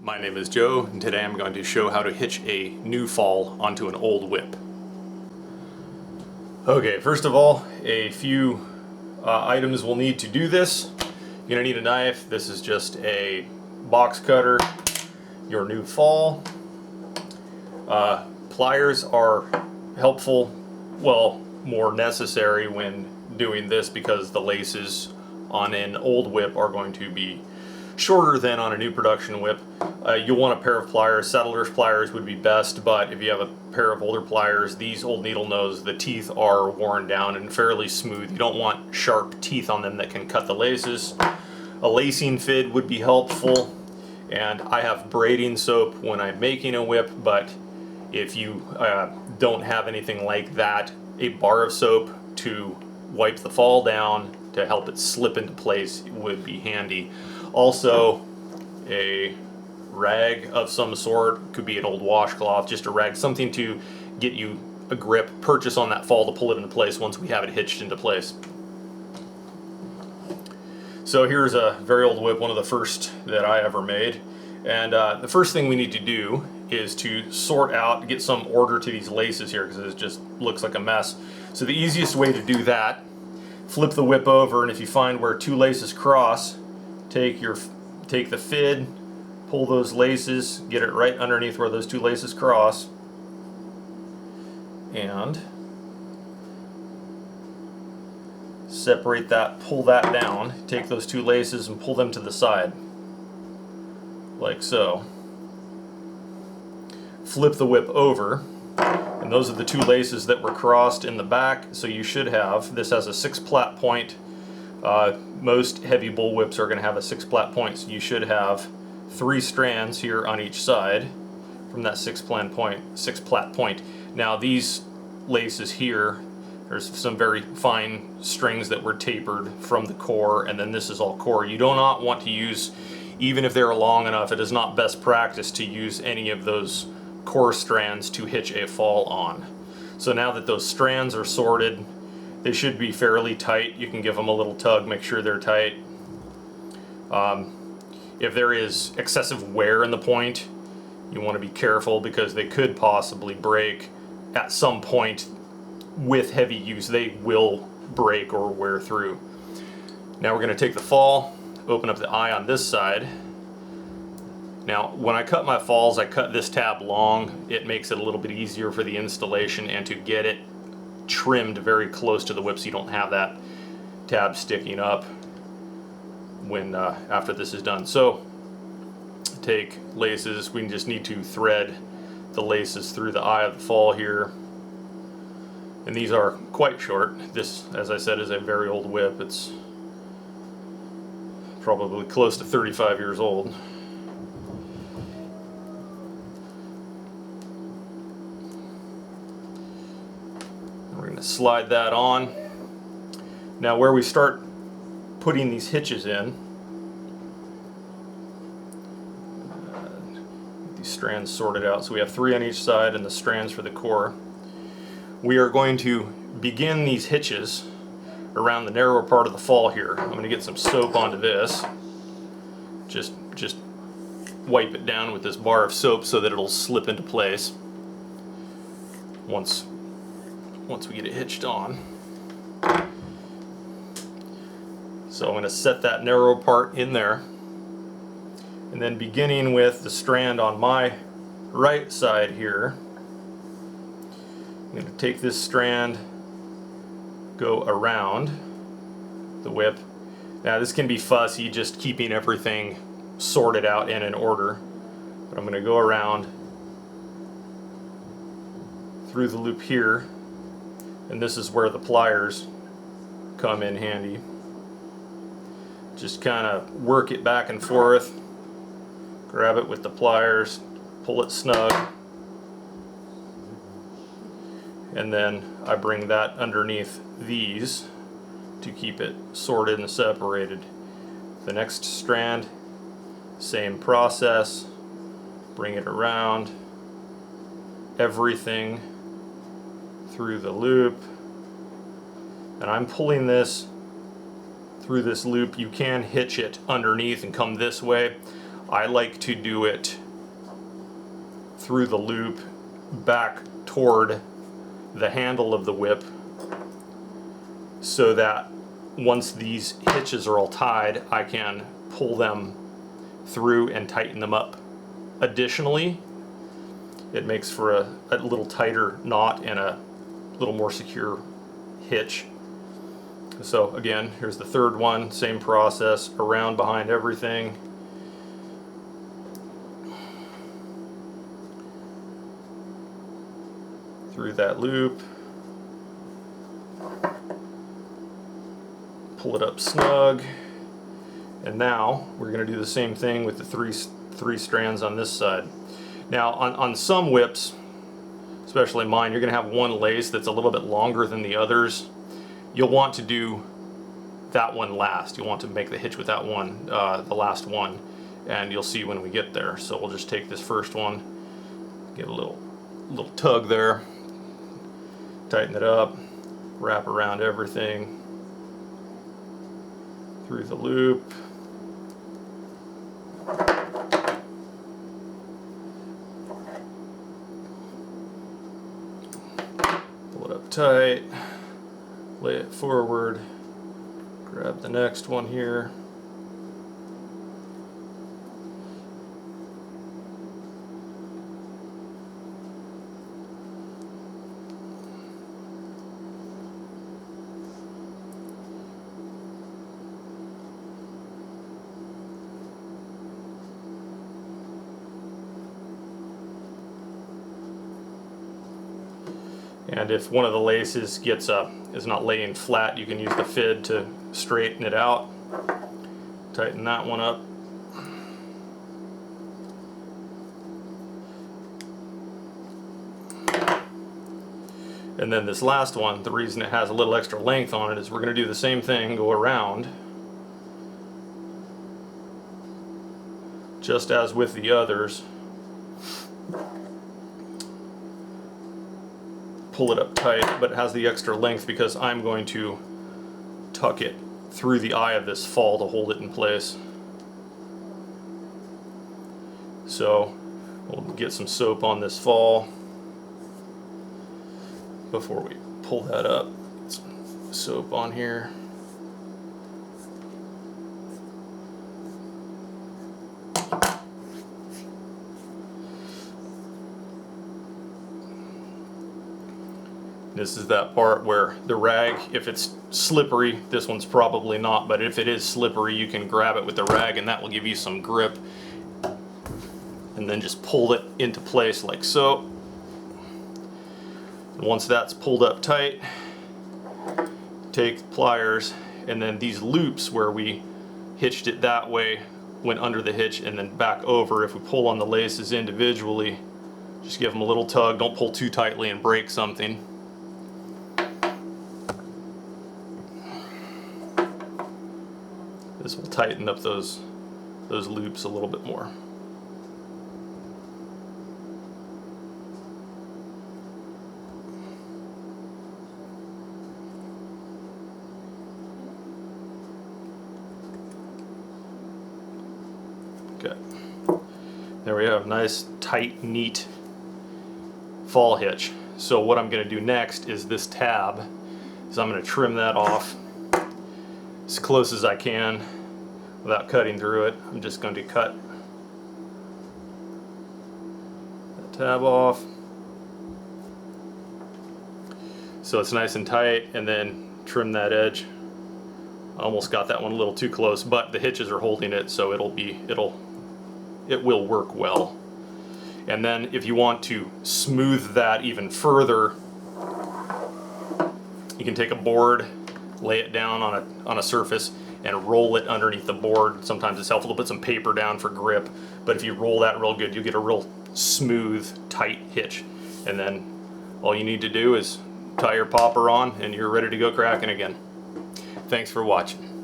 My name is Joe, and today I'm going to show how to hitch a new fall onto an old whip. Okay, first of all, a few items we'll need to do this. You're going to need a knife. This is just a box cutter. Your new fall. Pliers are helpful, well, more necessary when doing this because the laces on an old whip are going to be shorter than on a new production whip. You'll want a pair of pliers. Saddler's pliers would be best, but if you have a pair of older pliers, these old needle nose, the teeth are worn down and fairly smooth. You don't want sharp teeth on them that can cut the laces. A lacing fid would be helpful, and I have braiding soap when I'm making a whip, but if you don't have anything like that, a bar of soap to wipe the fall down to help it slip into place would be handy. Also, a rag of some sort, could be an old washcloth, just a rag, something to get you a grip, purchase on that fall to pull it into place once we have it hitched into place. So here's a very old whip, one of the first that I ever made. And the first thing we need to do is to sort out, get some order to these laces here because it just looks like a mess. So the easiest way to do that, flip the whip over, and if you find where two laces cross, take the fid, pull those laces, get it right underneath where those two laces cross, and separate that, pull that down, take those two laces and pull them to the side, like so. Flip the whip over, and those are the two laces that were crossed in the back, so you should have, this has a 6-plat point. Most heavy bull whips are going to have a 6-plat point, so you should have 3 strands here on each side from that 6-plat point. Now these laces here, there's some very fine strings that were tapered from the core, and then this is all core. You do not want to use, even if they're long enough, it is not best practice to use any of those core strands to hitch a fall on. So now that those strands are sorted, they should be fairly tight. You can give them a little tug, make sure they're tight. If there is excessive wear in the point, you want to be careful because they could possibly break at some point. With heavy use, they will break or wear through. Now we're going to take the fall, open up the eye on this side. Now when I cut my falls, I cut this tab long. It makes it a little bit easier for the installation and to get it trimmed very close to the whip so you don't have that tab sticking up when after this is done. So take laces, we just need to thread the laces through the eye of the fall here, and these are quite short. This, as I said, is a very old whip. It's probably close to 35 years old. We're going to slide that on. Now where we start putting these hitches in, these strands sorted out, so we have 3 on each side and the strands for the core. We are going to begin these hitches around the narrower part of the fall here. I'm going to get some soap onto this. Just wipe it down with this bar of soap so that it'll slip into place once we get it hitched on. So I'm going to set that narrow part in there, and then beginning with the strand on my right side here, I'm going to take this strand, go around the whip. Now this can be fussy, just keeping everything sorted out and in order, but I'm going to go around through the loop here, and this is where the pliers come in handy. Just kind of work it back and forth, grab it with the pliers, pull it snug, and then I bring that underneath these to keep it sorted and separated. The next strand, same process, bring it around, everything through the loop, and I'm pulling this through this loop. You can hitch it underneath and come this way. I like to do it through the loop back toward the handle of the whip, so that once these hitches are all tied, I can pull them through and tighten them up. Additionally, it makes for a little tighter knot and a little more secure hitch. So again, here's the third one, same process, around behind everything. Through that loop. Pull it up snug. And now we're going to do the same thing with the three strands on this side. Now on some whips, especially mine, you're going to have one lace that's a little bit longer than the others. You'll want to do that one last. You'll want to make the hitch with that one, the last one, and you'll see when we get there. So we'll just take this first one, give a little tug there, tighten it up, wrap around everything, through the loop. Pull it up tight, lay it forward, grab the next one here. And if one of the laces is not laying flat, you can use the fid to straighten it out. Tighten that one up. And then this last one, the reason it has a little extra length on it is we're going to do the same thing, go around, just as with the others. Pull it up tight, but it has the extra length because I'm going to tuck it through the eye of this fall to hold it in place. So we'll get some soap on this fall before we pull that up. Get some soap on here. This is that part where the rag, if it's slippery, this one's probably not, but if it is slippery, you can grab it with the rag and that will give you some grip. And then just pull it into place like so. And once that's pulled up tight, take pliers, and then these loops where we hitched it that way went under the hitch and then back over. If we pull on the laces individually, just give them a little tug, don't pull too tightly and break something. This will tighten up those loops a little bit more. Okay. There we have nice, tight, neat fall hitch. So what I'm going to do next is this tab, is I'm going to trim that off as close as I can without cutting through it. I'm just going to cut that tab off so it's nice and tight, and then trim that edge. I almost got that one a little too close, but the hitches are holding it, so it will work well. And then if you want to smooth that even further, you can take a board, lay it down on a surface and roll it underneath the board. Sometimes it's helpful to put some paper down for grip, but if you roll that real good, you'll get a real smooth, tight hitch. And then all you need to do is tie your popper on and you're ready to go cracking again. Thanks for watching.